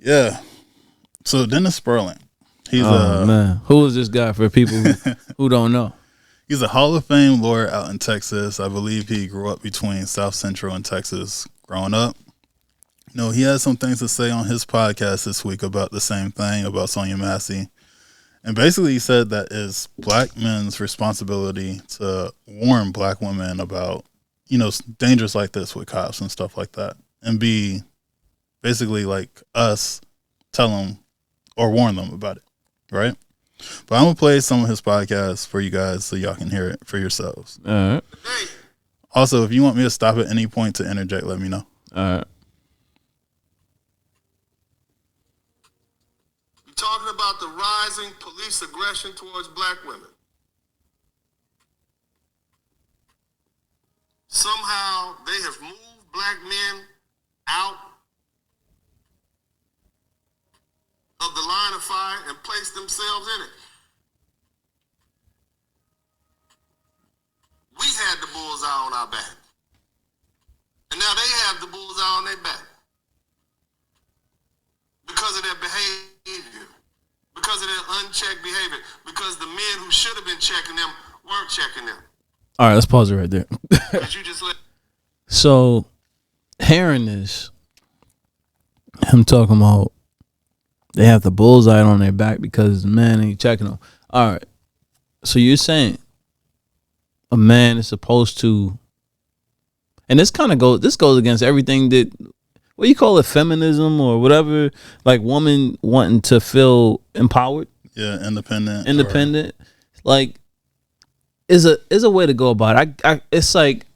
Yeah. So Dennis Sperling, he's man, who is this guy for people who don't know? He's a Hall of Fame lawyer out in Texas. I believe he grew up between South Central and Texas growing up. No, he has some things to say on his podcast this week about the same thing, about Sonya Massey. And basically he said that it's black men's responsibility to warn black women about, dangers like this with cops and stuff like that. And be basically like us tell them or warn them about it, right? But I'm going to play some of his podcasts for you guys so y'all can hear it for yourselves. All right. Also, if you want me to stop at any point to interject, let me know. All right. You're talking about the rising police aggression towards black women. Somehow they have moved black men out of the line of fire and place themselves in it. We had the bullseye on our back. And now they have the bullseye on their back. Because of their behavior. Because of their unchecked behavior. Because the men who should have been checking them weren't checking them. All right, let's pause it right there. You just So, hearing this, him talking about they have the bullseye on their back because the man ain't checking them. All right. So you're saying a man is supposed to, and this goes against everything that, what do you call it, feminism or whatever, like woman wanting to feel empowered. Yeah, independent. Like, is a way to go about it. It's like,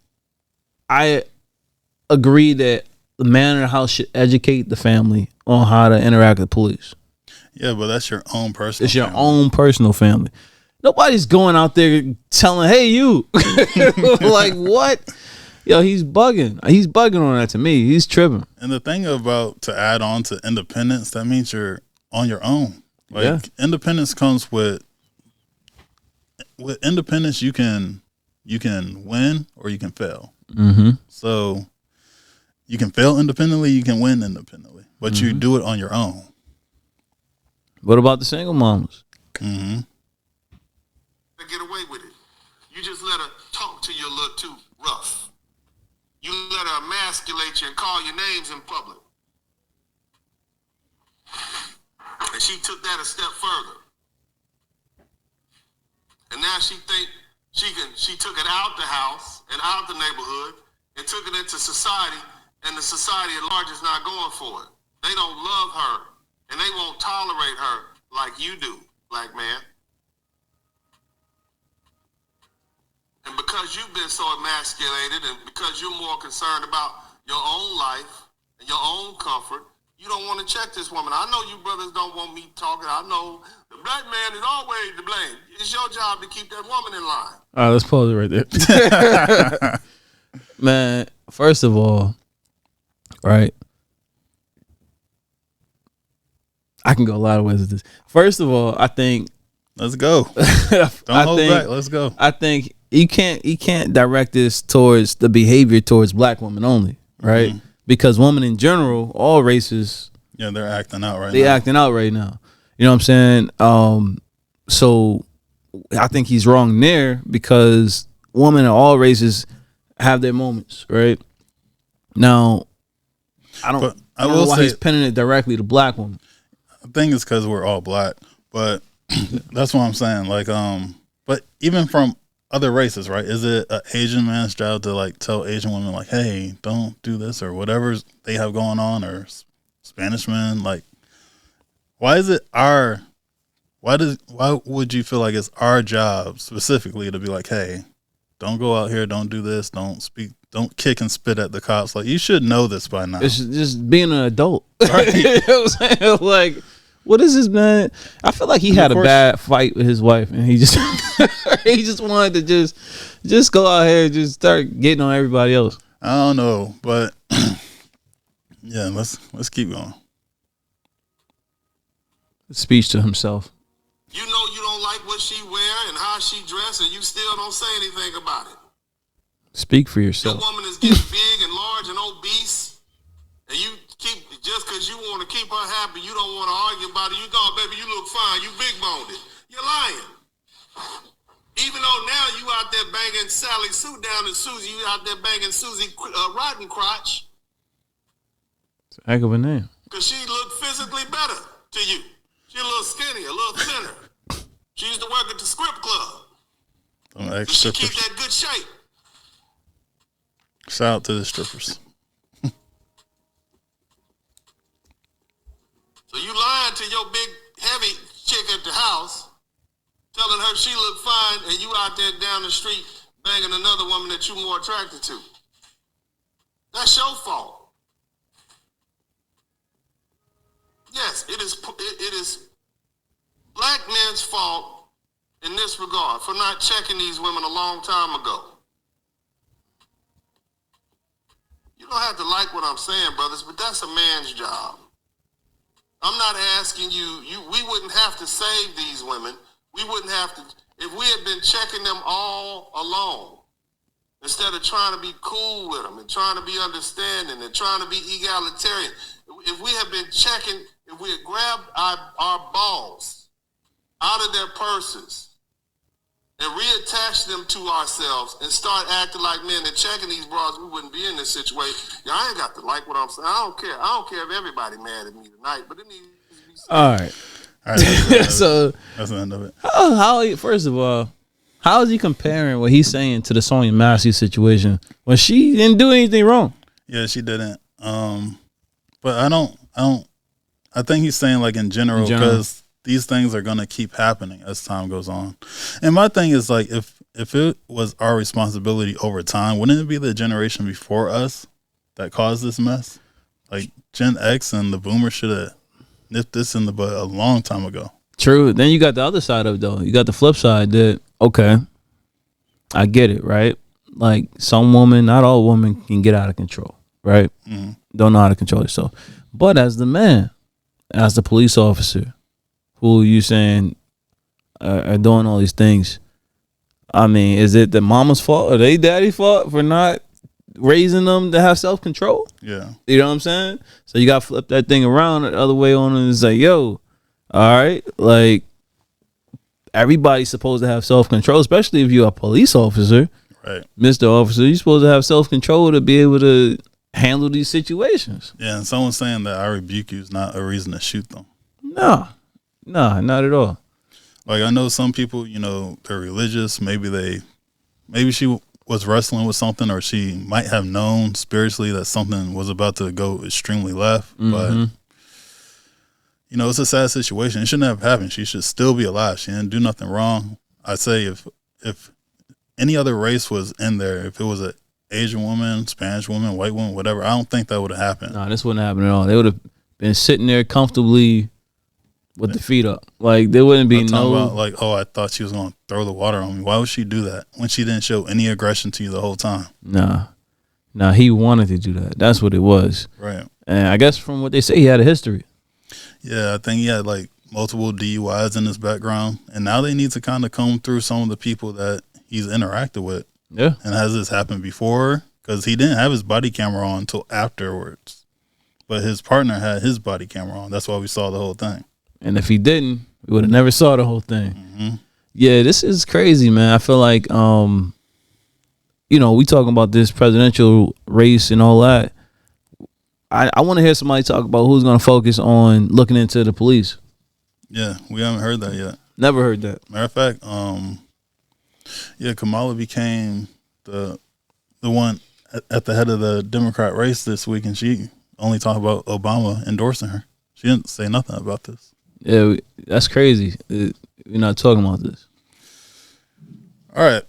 I agree that the man in the house should educate the family on how to interact with police. Yeah, but that's your own personal It's your own personal family. Nobody's going out there telling, hey, you. Like, what? Yo, he's bugging. He's bugging on that to me. He's tripping. And the thing about, to add on to independence, that means you're on your own. Like, independence comes with independence, you can win or you can fail. Mm-hmm. So you can fail independently, you can win independently, but you do it on your own. What about the single mamas? Mm-hmm. get away with it. You just let her talk to you a little too rough. You let her emasculate you and call your names in public. And she took that a step further. And now she think she took it out the house and out the neighborhood and took it into society, and the society at large is not going for it. They don't love her, and they won't tolerate her like you do, black man. And because you've been so emasculated and because you're more concerned about your own life and your own comfort, you don't want to check this woman. I know you brothers don't want me talking. I know the black man is always to blame. It's your job to keep that woman in line. All right, let's pause it right there. Man, first of all, right? I can go a lot of ways with this. First of all, I think let's go. Don't hold back. Let's go. I think you can't direct this towards the behavior towards black women only, right? Mm-hmm. Because women in general, all races, yeah, they're acting out right now. They're acting out right now. You know what I'm saying? So I think he's wrong there because women of all races have their moments, right? Now, I don't know why he's pinning it directly to black women. I think it's because we're all black, but that's what I'm saying. Like, but even from other races, right? Is it an Asian man's job to like tell Asian women like, hey, don't do this or whatever they have going on, or Spanish men? Like, why would you feel like it's our job specifically to be like, hey, don't go out here, don't do this, don't kick and spit at the cops? Like, you should know this by now. It's just being an adult. Right? You know what I'm saying? Like, what is this, man? I feel like he had a bad fight with his wife, and he just he just wanted to just go out here and just start getting on everybody else. I don't know, but yeah, let's keep going. Speech to himself. You know you don't like what she wear and how she dress, and you still don't say anything about it. Speak for yourself. Your woman is getting big and large and obese, and you keep just because you want to keep her happy, you don't want to argue about it. You go, baby, you look fine. You big boned it. You're lying. Even though now you out there banging Sally Sue down and Susie, you out there banging Susie Rotten Crotch. It's a heck of a name. Because she looked physically better to you. She a little skinny, a little thinner. She used to work at the script club. She keep that good shape. Shout out to the strippers. So you lying to your big, heavy chick at the house, telling her she look fine, and you out there down the street banging another woman that you more attracted to. That's your fault. Yes, it is black men's fault in this regard for not checking these women a long time ago. You don't have to like what I'm saying, brothers, but that's a man's job. I'm not asking you, we wouldn't have to save these women. We wouldn't have to, if we had been checking them all along, instead of trying to be cool with them and trying to be understanding and trying to be egalitarian. If we had been checking, if we had grabbed our balls out of their purses and reattached them to ourselves and start acting like men and checking these bras, we wouldn't be in this situation. I ain't got to like what I'm saying. I don't care if everybody mad at me tonight, but it needs to be said. All right. So that's the end of it. How first of all, how is he comparing what he's saying to the Sonya Massey situation when she didn't do anything wrong? Yeah, she didn't. But I think he's saying like in general because these things are gonna keep happening as time goes on. And my thing is like if it was our responsibility over time, wouldn't it be the generation before us that caused this mess? Like Gen X and the boomers should have nipped this in the bud a long time ago. True. Then you got the other side of it though. You got the flip side that, okay, I get it, right? Like some women, not all women can get out of control, right? Mm-hmm. Don't know how to control yourself. But as the man, as the police officer, who you saying are doing all these things, I mean, is it the mama's fault or they daddy's fault for not raising them to have self-control? Yeah. You know what I'm saying? So you got to flip that thing around the other way on and say, yo, all right, like everybody's supposed to have self-control, especially if you're a police officer. Right. Mr. Officer, you're supposed to have self-control to be able to handle these situations. Yeah, and someone saying that I rebuke you is not a reason to shoot them. No, not at all. Like I know some people, you know, they're religious. Maybe she was wrestling with something, or she might have known spiritually that something was about to go extremely left. Mm-hmm. But you know, it's a sad situation. It shouldn't have happened. She should still be alive. She didn't do nothing wrong. I say if any other race was in there, if it was a Asian woman, Spanish woman, white woman, whatever, I don't think that would have happened. No, this wouldn't happen at all. They would have been sitting there comfortably with the feet up. Like there wouldn't be about like, oh, I thought she was going to throw the water on me. Why would she do that when she didn't show any aggression to you the whole time? Nah, he wanted to do that. That's what it was. Right. And I guess from what they say, he had a history. Yeah, I think he had like multiple DUIs in his background, and now they need to kind of comb through some of the people that he's interacted with. Yeah. And has this happened before? Because he didn't have his body camera on until afterwards. But his partner had his body camera on. That's why we saw the whole thing. And if he didn't, we would have never saw the whole thing. Mm-hmm. Yeah, this is crazy, man. I feel like, you know, we talking about this presidential race and all that. I want to hear somebody talk about who's going to focus on looking into the police. Yeah, we haven't heard that yet. Never heard that. Matter of fact, Kamala became the one at the head of the Democrat race this week, and she only talked about Obama endorsing her. She didn't say nothing about this. Yeah, that's crazy. We're not talking about this. All right.